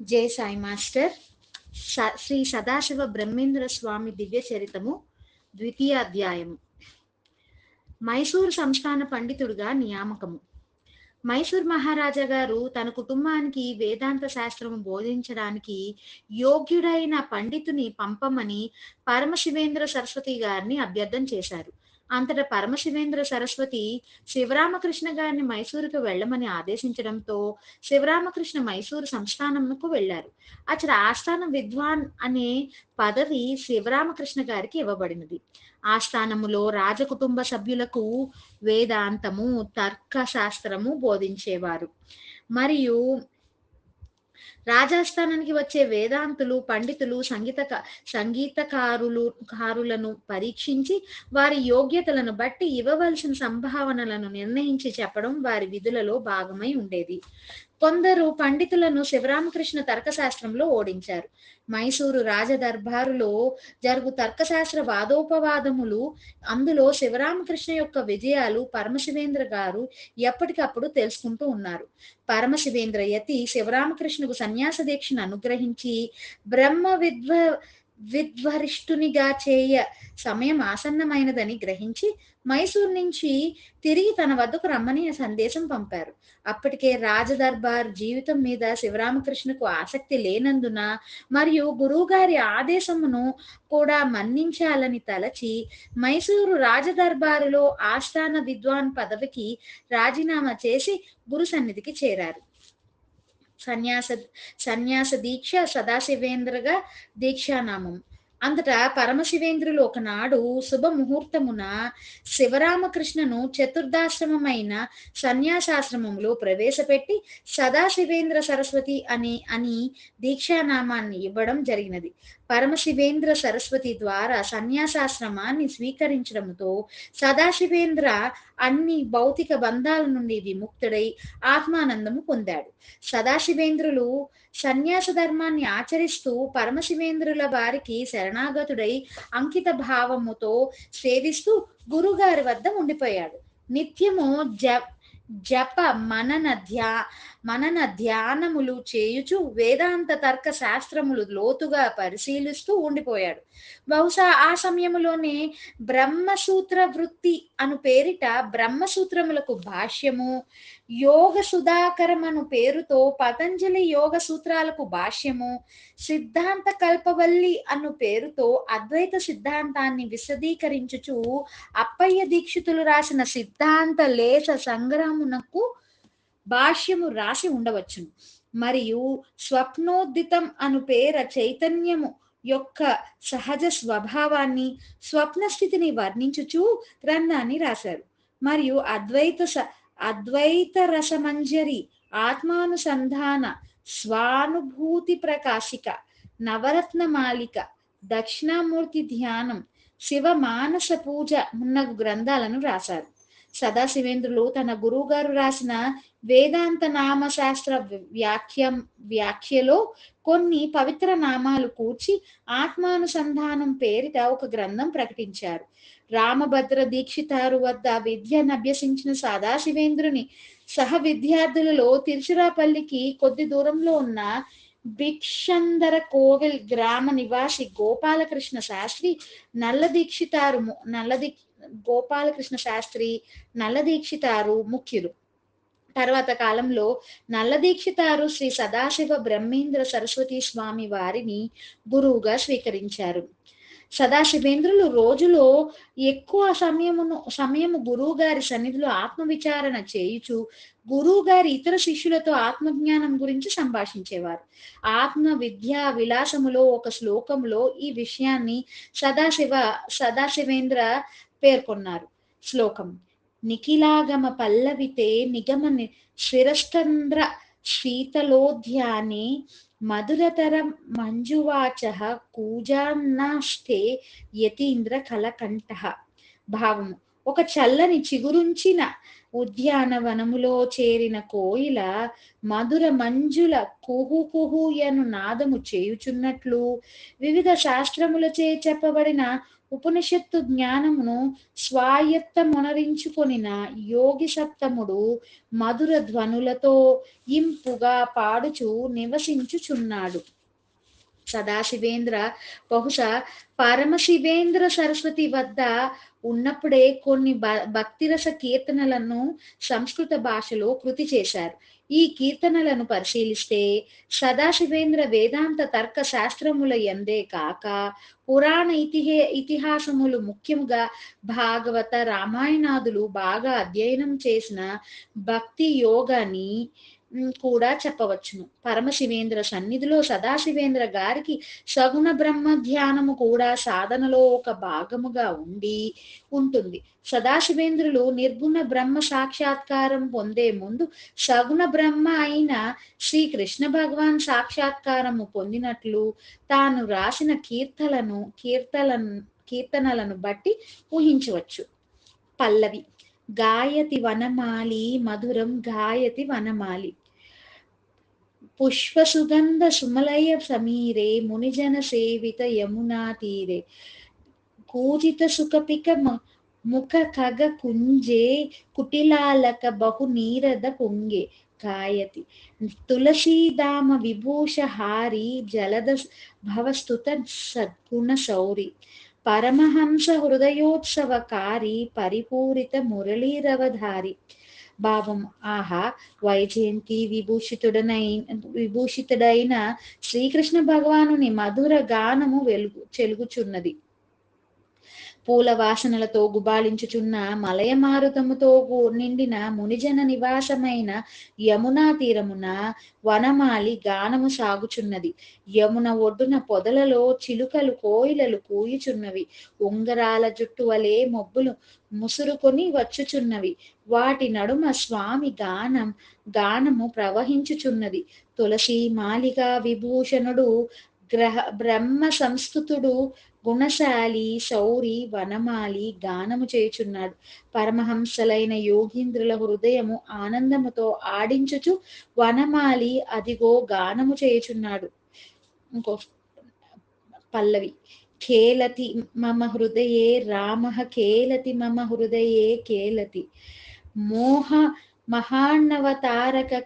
జై సాయి మాస్టర్. శ్రీ సదాశివ బ్రహ్మేంద్ర స్వామి దివ్య చరితము, ద్వితీయ అధ్యాయము. మైసూరు సంస్థాన పండితుడుగా నియామకము. మైసూర్ మహారాజా గారు తన కుటుంబానికి వేదాంత శాస్త్రము బోధించడానికి యోగ్యుడైన పండితుని పంపమని పరమశివేంద్ర సరస్వతి గారిని అభ్యర్థన చేశారు. అంతటా పరమశివేంద్ర సరస్వతి శివరామకృష్ణ గారిని మైసూరుకు వెళ్ళమని ఆదేశించడంతో శివరామకృష్ణ మైసూరు సంస్థానంకు వెళ్లారు. అక్కడ ఆస్థాన విద్వాన్ అనే పదవి శివరామకృష్ణ గారికి ఇవ్వబడినది. ఆస్థానములో రాజకుటుంబ సభ్యులకు వేదాంతము, తర్కశాస్త్రము బోధించేవారు. మరియు రాజాస్థానానికి వచ్చే వేదాంతులు, పండితులు, సంగీతకారులను పరీక్షించి వారి యోగ్యతలను బట్టి ఇవ్వవలసిన సంభావనలను నిర్ణయించి చెప్పడం వారి విధులలో భాగమై ఉండేది. కొందరు పండితులను శివరామకృష్ణ తర్కశాస్త్రంలో ఓడించారు. మైసూరు రాజదర్బారులో జరుగు తర్కశాస్త్ర వాదోపవాదములు, అందులో శివరామకృష్ణ యొక్క విజయాలు పరమశివేంద్ర గారు ఎప్పటికప్పుడు తెలుసుకుంటూ ఉన్నారు. పరమశివేంద్ర యతి శివరామకృష్ణకు సన్యాస దీక్షను అనుగ్రహించి బ్రహ్మ విద్వరిష్ఠునిగా చేయ సమయం ఆసన్నమైనదని గ్రహించి మైసూరు నుంచి తిరిగి తన వద్దకు రమ్మని సందేశం పంపారు. అప్పటికే రాజదర్బార్ జీవితం మీద శివరామకృష్ణకు ఆసక్తి లేనందున మరియు గురువుగారి ఆదేశమును కూడా మన్నించాలని తలచి మైసూరు రాజదర్బారులో ఆస్థాన విద్వాన్ పదవికి రాజీనామా చేసి గురు సన్నిధికి చేరారు. సన్యాస దీక్ష సదాశివేంద్రగా దీక్షానామం. అంతటా పరమశివేంద్రులు ఒకనాడు శుభముహూర్తమున శివరామకృష్ణను చతుర్దాశ్రమమైన సన్యాసాశ్రమంలో ప్రవేశపెట్టి సదాశివేంద్ర సరస్వతి అని దీక్షానామాన్ని ఇవ్వడం జరిగినది. పరమశివేంద్ర సరస్వతి ద్వారా సన్యాసాశ్రమాన్ని స్వీకరించడంతో సదాశివేంద్ర అన్ని భౌతిక బంధాల నుండి విముక్తుడై ఆత్మానందము పొందాడు. సదాశివేంద్రులు సన్యాస ధర్మాన్ని ఆచరిస్తూ పరమశివేంద్రుల వారికి శరణాగతుడై అంకిత భావముతో సేవిస్తూ గురుగారి వద్ద ఉండిపోయాడు. నిత్యము జప మనన ధ్యానములు చేయుచు వేదాంత తర్క శాస్త్రములు లోతుగా పరిశీలిస్తూ ఉండిపోయాడు. బహుశా ఆ సమయంలోనే బ్రహ్మసూత్ర వృత్తి అను పేరిట బ్రహ్మసూత్రములకు భాష్యము, యోగ సుధాకరం అను పేరుతో పతంజలి యోగ సూత్రాలకు భాష్యము, సిద్ధాంత కల్పవల్లి అను పేరుతో అద్వైత సిద్ధాంతాన్ని విశదీకరించుచు అప్పయ్య దీక్షితులు రాసిన సిద్ధాంత లేఖ సంగ్రహమునకు భాష్యము రాసి ఉండవచ్చును. మరియు స్వప్నోద్దితం అను పేర చైతన్యము యొక్క సహజ స్వభావాన్ని, స్వప్న స్థితిని వర్ణించుచు గ్రంథాన్ని రాశారు. మరియు అద్వైత రసమంజరి, ఆత్మానుసంధాన, స్వానుభూతి ప్రకాశిక, నవరత్న మాలిక, దక్షిణామూర్తి ధ్యానం, శివ మానస పూజ మున్నగు గ్రంథాలను రాశారు. సదాశివేంద్రులు తన గురువుగారు రాసిన వేదాంత నామశాస్త్ర వ్యాఖ్యలో కొన్ని పవిత్ర నామాలు కూర్చి ఆత్మానుసంధానం పేరిట ఒక గ్రంథం ప్రకటించారు. రామభద్ర దీక్షితారు వద్ద విద్యను అభ్యసించిన సదాశివేంద్రుని సహ విద్యార్థులలో తిరుచిరాపల్లికి కొద్ది దూరంలో ఉన్న భిక్షందర కోవిల్ గ్రామ నివాసి గోపాలకృష్ణ శాస్త్రి నల్ల దీక్షితారు ముఖ్యులు. తర్వాత కాలంలో నల్ల దీక్షితారు శ్రీ సదాశివ బ్రహ్మేంద్ర సరస్వతి స్వామి వారిని గురువుగా స్వీకరించారు. సదాశివేంద్రులు రోజులో ఎక్కువ సమయము గురువు గారి సన్నిధిలో ఆత్మవిచారణ చేయుచు గురువు గారి ఇతర శిష్యులతో ఆత్మజ్ఞానం గురించి సంభాషించేవారు. ఆత్మ విద్యా విలాసములో ఒక శ్లోకంలో ఈ విషయాన్ని సదాశివేంద్ర పేర్కొన్నారు. శ్లోకం: నిఖిలాగమ పల్లవితే నిగమ శిరస్కంద్ర శీతలోధ్యానే మధురతరం మంజువాచ కూజాన్నాష్టే యతీంద్ర కలకంఠః. భావము: ఒక చల్లని చిగురుంచిన ఉద్యానవనములో చేరిన కోయిల మధుర మంజుల కుహు కుహుయను నాదము చేయుచున్నట్లు వివిధ శాస్త్రములచే చెప్పబడిన ఉపనిషత్తు జ్ఞానమును స్వాయత్తమొనరించుకొనిన యోగి సప్తముడు మధుర ధ్వనులతో ఇంపుగా పాడుచు నివసించుచున్నాడు. సదాశివేంద్ర బహుశా పరమశివేంద్ర సరస్వతి వద్ద ఉన్నప్పుడే కొన్ని భక్తిరస కీర్తనలను సంస్కృత భాషలో కృతి చేశారు. ఈ కీర్తనలను పరిశీలిస్తే సదాశివేంద్ర వేదాంత తర్క శాస్త్రముల యందే కాక పురాణ ఇతిహాసములు, ముఖ్యముగా భాగవత రామాయణాదులు బాగా అధ్యయనం చేసిన భక్తి యోగాన్ని కూడా చెప్పవచ్చును. పరమశివేంద్ర సన్నిధిలో సదాశివేంద్ర గారికి సగుణ బ్రహ్మ ధ్యానము కూడా సాధనలో ఒక భాగముగా ఉంటుంది. సదాశివేంద్రులు నిర్గుణ బ్రహ్మ సాక్షాత్కారం పొందే ముందు సగుణ బ్రహ్మ అయిన శ్రీకృష్ణ భగవాన్ సాక్షాత్కారము పొందినట్లు తాను రాసిన కీర్తనలను బట్టి ఊహించవచ్చు. పల్లవి. గాయతి వనమాలి మధురం గాయతి వనమాలి, పుష్పసుగంధ సుమలయ సమీరే మునిజన సేవిత యమునా తీరే, కూజిత సుఖపిక ముఖ ఖగ కుంజే కుటిలాలక బహు నీరద పొంగే గాయతి, తులసీదామ విభూషహారి జలద భవస్తుత సద్గుణ శౌరి, పరమహంస హృదయోత్సవకారి పరిపూరిత మురళీరవధారి. భావం. ఆహా, వైజయంతి విభూషితుడైన శ్రీకృష్ణ భగవానుని మధుర గానము చెలుగుచున్నది. పూల వాసనలతో గుబాళించుచున్న మలయమారుతముతో నిండిన మునిజన నివాసమైన యమునా తీరమున వనమాలి గానము సాగుచున్నది. యమున ఒడ్డున పొదలలో చిలుకలు కోయిలలు కూయుచున్నవి. ఉంగరాల జుట్టు వలె మొబ్బులు ముసురుకొని వచ్చుచున్నవి. వాటి నడుమ స్వామి గానము ప్రవహించుచున్నది. తులసి మాలిక విభూషణుడు బ్రహ్మ సంస్థుతుడు గుణశాలి శౌరి వనమాలి గానము చేయుచున్నాడు. పరమహంసలైన యోగీంద్రుల హృదయము ఆనందముతో ఆడించుచు వనమాలి అదిగో గానము చేయుచున్నాడు. ఇంకో పల్లవి. ఖేలతి మమ హృదయే రామః ఖేలతి మమ హృదయే ఖేలతి, మోహ మహాన్నవతారకకారి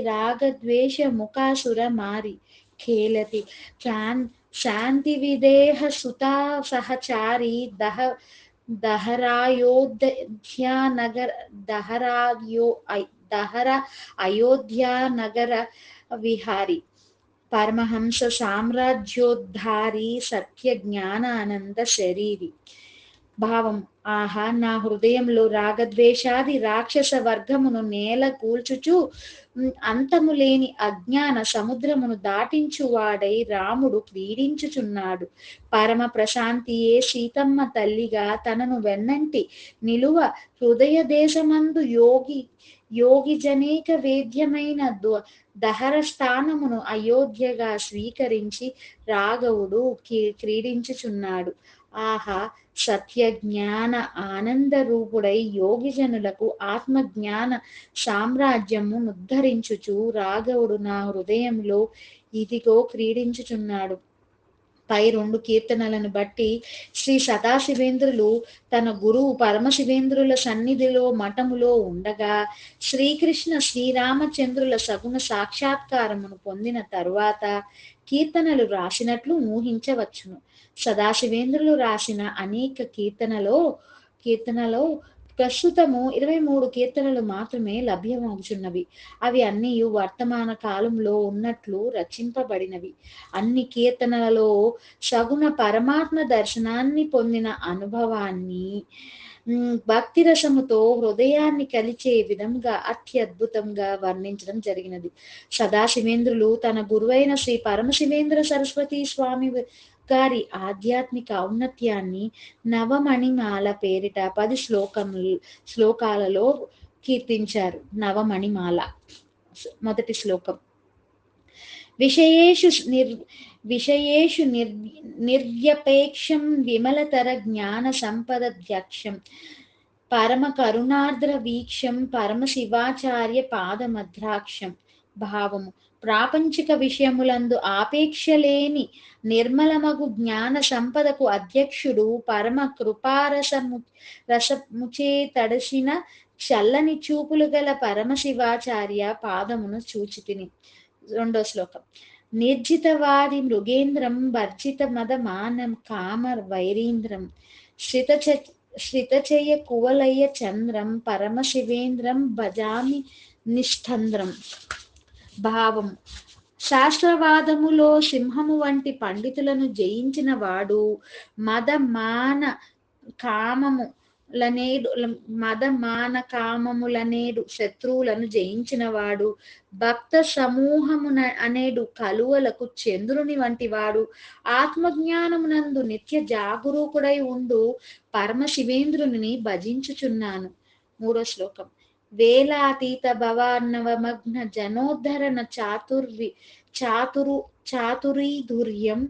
రాగద్వేష ముఖాసుర మారి ఖేలతి, శాంతి విదేహ సుతా సహచారి దహర అయోధ్యానగర విహారి, పరమహంస సామ్రాజ్యోద్ధారి సత్య జ్ఞానానంద శరీరి. భావం. ఆహా, నా హృదయంలో రాగద్వేషాది రాక్షస వర్గమును నేల కూల్చుచు అంతము లేని అజ్ఞాన సముద్రమును దాటించువాడై రాముడు క్రీడించుచున్నాడు. పరమ ప్రశాంతియే సీతమ్మ తల్లిగా తనను వెన్నంటి నిలువ హృదయ దేశమందు యోగి జనేక వేద్యమైన దహర స్థానమును అయోధ్యగా స్వీకరించి రాఘవుడు క్రీడించుచున్నాడు. ఆహా, సత్య జ్ఞాన ఆనంద రూపుడై యోగిజనులకు ఆత్మజ్ఞాన సామ్రాజ్యము నుద్ధరించుచు రాఘవుడు నా హృదయంలో ఇదిగో క్రీడించుచున్నాడు. పై రెండు కీర్తనలను బట్టి శ్రీ సదాశివేంద్రులు తన గురువు పరమశివేంద్రుల సన్నిధిలో మఠములో ఉండగా శ్రీకృష్ణ శ్రీరామచంద్రుల సగుణ సాక్షాత్కారమును పొందిన తరువాత కీర్తనలు రాసినట్లు ఊహించవచ్చును. సదాశివేంద్రులు రాసిన అనేక కీర్తనలో ప్రస్తుతము 23 కీర్తనలు మాత్రమే లభ్యమవుచున్నవి. అవి అన్నీ వర్తమాన కాలంలో ఉన్నట్లు రచింపబడినవి. అన్ని కీర్తనలలో సగుణ పరమాత్మ దర్శనాన్ని పొందిన అనుభవాన్ని భక్తి రసముతో హృదయాన్ని కలిచే విధంగా అత్యద్భుతంగా వర్ణించడం జరిగినది. సదాశివేంద్రులు తన గురువైన శ్రీ పరమశివేంద్ర సరస్వతి స్వామి గారి ఆధ్యాత్మిక ఔన్నత్యాన్ని నవమణిమాల పేరిట 10 శ్లోకాలలో కీర్తించారు. నవమణిమాల. మొదటి శ్లోకం. విషయేషు నిర్వ్యపేక్షం విమలతర జ్ఞాన సంపదధ్యక్షం పరమ కరుణార్ద్ర వీక్షం పరమశివాచార్య పాదమధ్రాక్షం. భావము. ప్రాపంచిక విషయములందు ఆపేక్ష లేని నిర్మలమగు జ్ఞాన సంపదకు అధ్యక్షుడు పరమ రసముచే తడిసిన చల్లని చూపులు గల పరమశివాచార్య పాదమును చూచితిని. 2వ శ్లోకం. నిర్జితవాది మృగేంద్రం భర్జిత మద మానం కామ వైరీంద్రం శ్రితచయ కువలయ చంద్రం పరమశివేంద్రం భజామి నిష్ఠంద్రం. భావం. శాస్త్రవాదములో సింహము వంటి పండితులను జయించిన వాడు, మదమాన కామములనేడు శత్రువులను జయించినవాడు, భక్త సమూహమున అనేడు కలువలకు చంద్రుని వంటి వాడు, ఆత్మజ్ఞానమునందు నిత్య జాగరూకుడై ఉండు పరమశివేంద్రుని భజించుచున్నాను. 3వ శ్లోకం. వేలాతీత భవార్ణవమగ్న జనోద్ధరణ చాతురీధుర్యం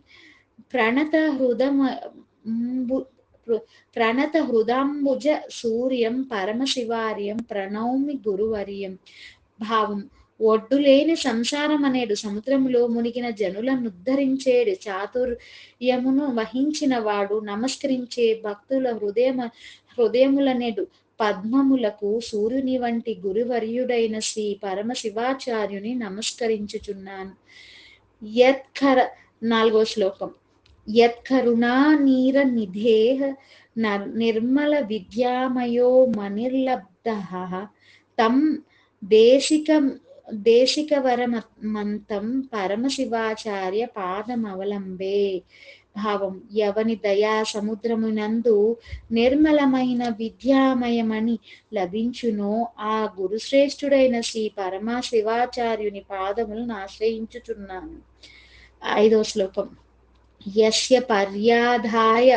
ప్రణత హృదంబుజ సూర్యం పరమశివార్యం ప్రణౌమి గురువర్యం. భావం. ఒడ్డులేని సంసారం అనేడు సముద్రములో మునిగిన జనులను ఉద్ధరించేడు చాతుర్యమును వహించిన వాడు, నమస్కరించే భక్తుల హృదయములనేడు పద్మములకు సూర్యుని వంటి గురువర్యుడైన శ్రీ పరమశివాచార్యుని నమస్కరించుచున్నాను. 4వ శ్లోకం. యత్కరుణా నీర నిధేహ నిర్మల విద్యామయో మనిర్లబ్ధః తం దేశికవరమంతం పరమశివాచార్య పాదమవలంబే. భావం. ఎవని దయా సముద్రమునందు నిర్మలమైన విద్యామయమని లభించునో ఆ గురుశ్రేష్ఠుడైన శ్రీ పరమశివాచార్యుని పాదములను ఆశ్రయించుచున్నాను. 5వ శ్లోకం. యస్య పర్యాధాయ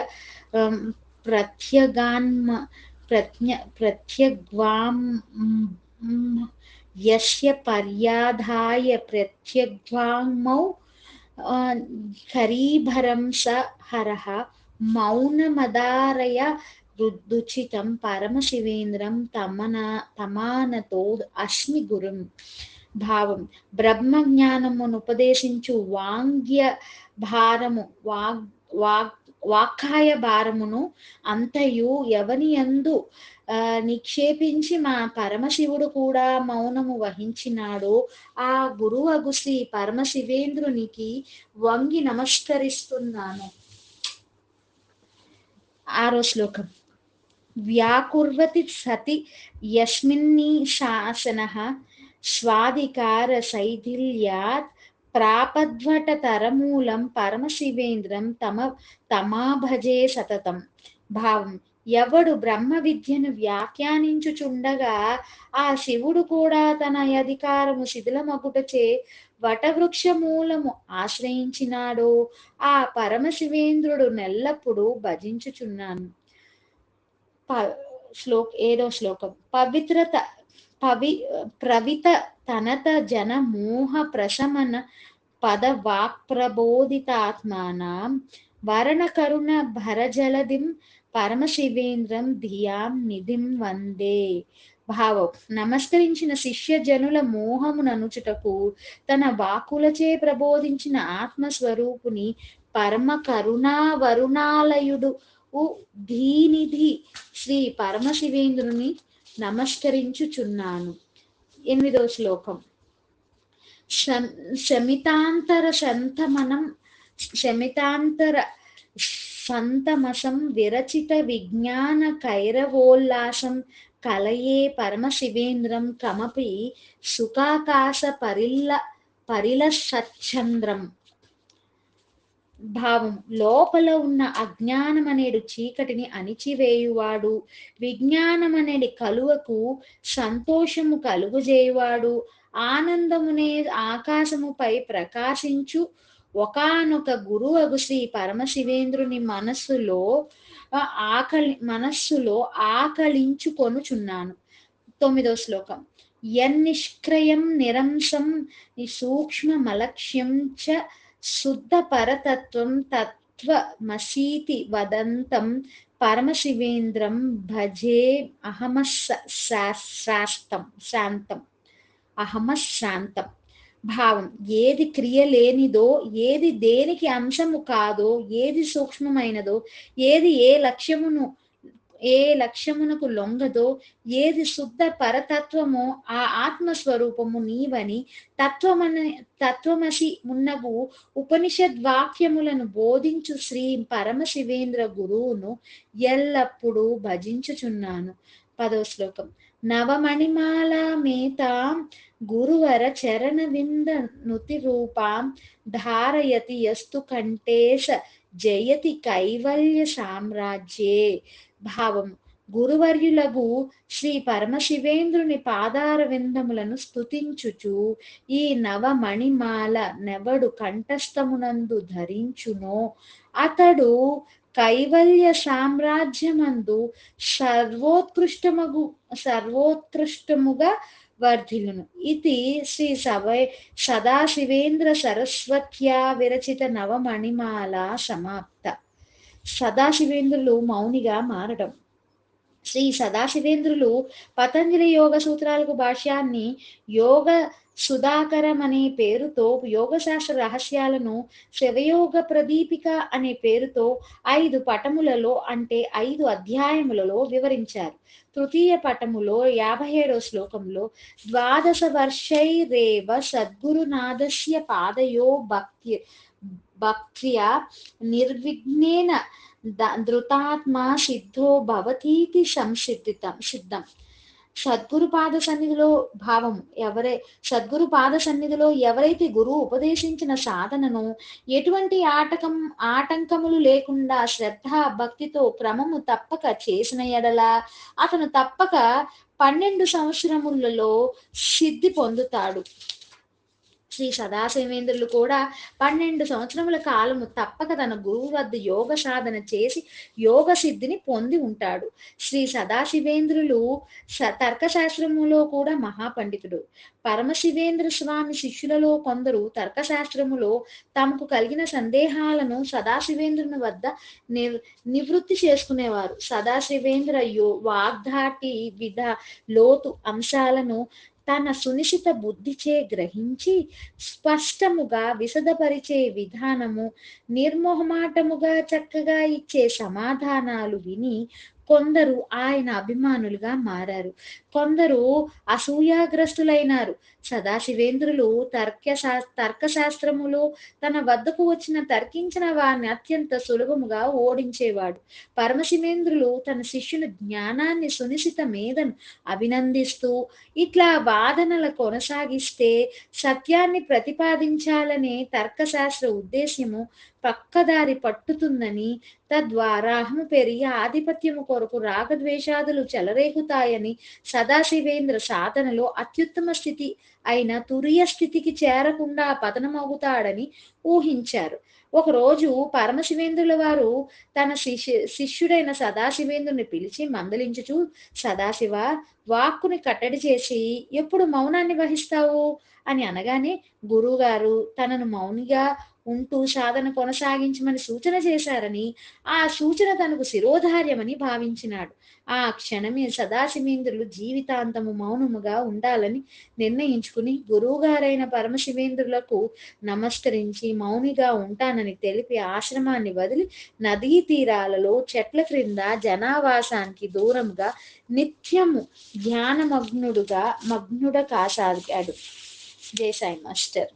ప్రత్యగ్వాంమౌ ఖరీభరం స హరః మౌనమదారయ రుదుచితం పరమశివేంద్రం తమానతో అస్మి గురుం. భావం. బ్రహ్మజ్ఞానమును ఉపదేశించు వాక్కాయ భారమును అంతయు ఎవని యందు నిక్షేపించి మా పరమశివుడు కూడా మౌనము వహించినాడో ఆ గురువగు శ్రీ పరమశివేంద్రునికి వంగి నమస్కరిస్తున్నాను. 6వ శ్లోకం. వ్యాకుర్వతి సతి యస్మిన్ని శాసనః స్వాధికార శైథిల్యాత్ ప్రాపద్వట తరమూలం పరమశివేంద్రం తమాభజే సతతం. భావం. ఎవడు బ్రహ్మ విద్యను వ్యాఖ్యానించుచుండగా ఆ శివుడు కూడా తన అధికారము శిథిలమగుటచే వటవృక్ష మూలము ఆశ్రయించినాడో ఆ పరమశివేంద్రుడు నెల్లప్పుడూ భజించుచున్నాను. 7వ శ్లోకం. ప్రవిత తనత జన మోహ ప్రశమన పద వాక్ప్రబోధితాత్మానాం వరణ కరుణ భరజలదిం పరమశివేంద్రం ధియాం నిధిం వందే. భావం. నమస్కరించిన శిష్య జనుల మోహముననుచుటకు తన వాక్కులచే ప్రబోధించిన ఆత్మస్వరూపుని పరమ కరుణా వరుణాలయుడు ధీనిధి శ్రీ పరమశివేంద్రుని నమస్కరించుచున్నాను. 8వ శ్లోకం. శమితాంతర సంతమసం విరచిత విజ్ఞాన కైరవోల్లాసం కలయే పరమశివేంద్రం కమపి సుఖాకాశ పరిలసచ్చంద్రం. భావం. లోపల ఉన్న అజ్ఞానమనేడు చీకటిని అణిచివేయువాడు, విజ్ఞానమనేది కలువకు సంతోషము కలుగుజేయువాడు, ఆనందమునే ఆకాశముపై ప్రకాశించు ఒకానొక గురువగు శ్రీ పరమశివేంద్రుని మనస్సులో ఆకళించుకొనుచున్నాను. 9వ శ్లోకం. యన్నిష్క్రయం నిరంశం సూక్ష్మమలక్ష్యం చ శుద్ధ పరతత్వం తత్వమసీతి వదంతం పరమశివేంద్రం భజే అహమశాంతం. భావం ఏది క్రియ లేనిదో, ఏది దేనికి అంశము కాదో, ఏది సూక్ష్మమైనదో, ఏది ఏ లక్ష్యమునకు లొంగదో, ఏది శుద్ధ పరతత్వమో ఆ ఆత్మస్వరూపము నీవని తత్వమసి మున్నగు ఉపనిషద్వాక్యములను బోధించు శ్రీ పరమశివేంద్ర గురువును ఎల్లప్పుడూ భజించుచున్నాను. 10వ శ్లోకం. నవమణిమాల మేతాం గురువర చరణ వింద నుతి రూపాం ధారయతి యస్తు కంఠేశ జయతి కైవల్య సామ్రాజ్యే. భావం గురువర్యులగు శ్రీ పరమశివేంద్రుని పాదార విందములను స్తుతించుచు ఈ నవమణిమాల నెవడు కంఠస్థమునందు ధరించునో అతడు కైవల్య సామ్రాజ్యమందు సర్వోత్కృష్టముగా వర్ధిల్లును. ఇది శ్రీ సదాశివేంద్ర సరస్వత్యా విరచిత నవమణిమాల సమాప్త. సదాశివేంద్రులు మౌనిగా మారడం. శ్రీ సదాశివేంద్రులు పతంజలి యోగ సూత్రాలకు భాష్యాన్ని యోగ సుధాకరం అనే పేరుతో, యోగశాస్త్ర రహస్యాలను శివయోగ ప్రదీపిక అనే పేరుతో 5 పటములలో అంటే 5 అధ్యాయములలో వివరించారు. తృతీయ పటములో 57వ శ్లోకంలో ద్వాదశ వర్షైరేవ సద్గురునాథస్య పాదయో భక్త్యా నిర్విఘ్నేన ధృతాత్మా సిద్ధో భవతీతి సిద్ధం. సద్గురు పాద సన్నిధిలో భావము సద్గురు పాద సన్నిధిలో ఎవరైతే గురువు ఉపదేశించిన సాధనను ఎటువంటి ఆటంకములు లేకుండా శ్రద్ధ భక్తితో క్రమము తప్పక చేసిన ఎడల అతను తప్పక 12 సంవత్సరములలో సిద్ధి పొందుతాడు. శ్రీ సదాశివేంద్రులు కూడా 12 సంవత్సరముల కాలము తప్పక తన గురువు వద్ద యోగ సాధన చేసి యోగ సిద్ధిని పొంది ఉంటాడు. శ్రీ సదాశివేంద్రులు తర్కశాస్త్రములో కూడా మహాపండితుడు. పరమశివేంద్ర స్వామి శిష్యులలో కొందరు తర్కశాస్త్రములో తమకు కలిగిన సందేహాలను సదాశివేంద్రుని వద్ద నివృత్తి చేసుకునేవారు. సదాశివేంద్ర వాగ్ధాటి లోతు అంశాలను తన సునిశిత బుద్ధిచే గ్రహించి స్పష్టముగా విశదపరిచే విధానము, నిర్మోహమాటముగా చక్కగా ఇచ్చే సమాధానాలు విని కొందరు ఆయన అభిమానులుగా మారారు, కొందరు అసూయాగ్రస్తులైనారు. సదాశివేంద్రులు తర్కశాస్త్రములో తన వద్దకు వచ్చిన తర్కించిన వారిని అత్యంత సులభముగా ఓడించేవాడు. పరమశివేంద్రులు తన శిష్యుల జ్ఞానాన్ని సునిశిత మేధను అభినందిస్తూ ఇట్లా వాదనల కొనసాగిస్తే సత్యాన్ని ప్రతిపాదించాలనే తర్కశాస్త్ర ఉద్దేశ్యము పక్కదారి పట్టుతుందని, తద్వారా అహము పెరిగి ఆధిపత్యము కొరకు రాగద్వేషాదులు చెలరేగుతాయని, సదాశివేంద్ర సాధనలో అత్యుత్తమ స్థితి అయిన తురియ స్థితికి చేరకుండా పతనమవుతాడని ఊహించారు. ఒకరోజు పరమశివేంద్రుల వారు తన శిష్యుడైన సదాశివేంద్రుని పిలిచి మందలించుచు, సదాశివ, వాక్కుని కట్టడి చేసి ఎప్పుడు మౌనాన్ని వహిస్తావు అని అనగానే గురువుగారు తనను మౌనిగా ఉంటూ సాధన కొనసాగించమని సూచన చేశారని, ఆ సూచన తనకు శిరోధార్యమని భావించినాడు. ఆ క్షణమే సదాశివేంద్రులు జీవితాంతము మౌనముగా ఉండాలని నిర్ణయించుకుని గురువుగారైన పరమశివేంద్రులకు నమస్కరించి మౌనిగా ఉంటానని తెలిపి ఆశ్రమాన్ని వదిలి నదీ తీరాలలో చెట్ల క్రింద జనావాసానికి దూరంగా నిత్యము ధ్యానమగ్నుడ కాసాగాడు. జై సాయి మాస్టర్.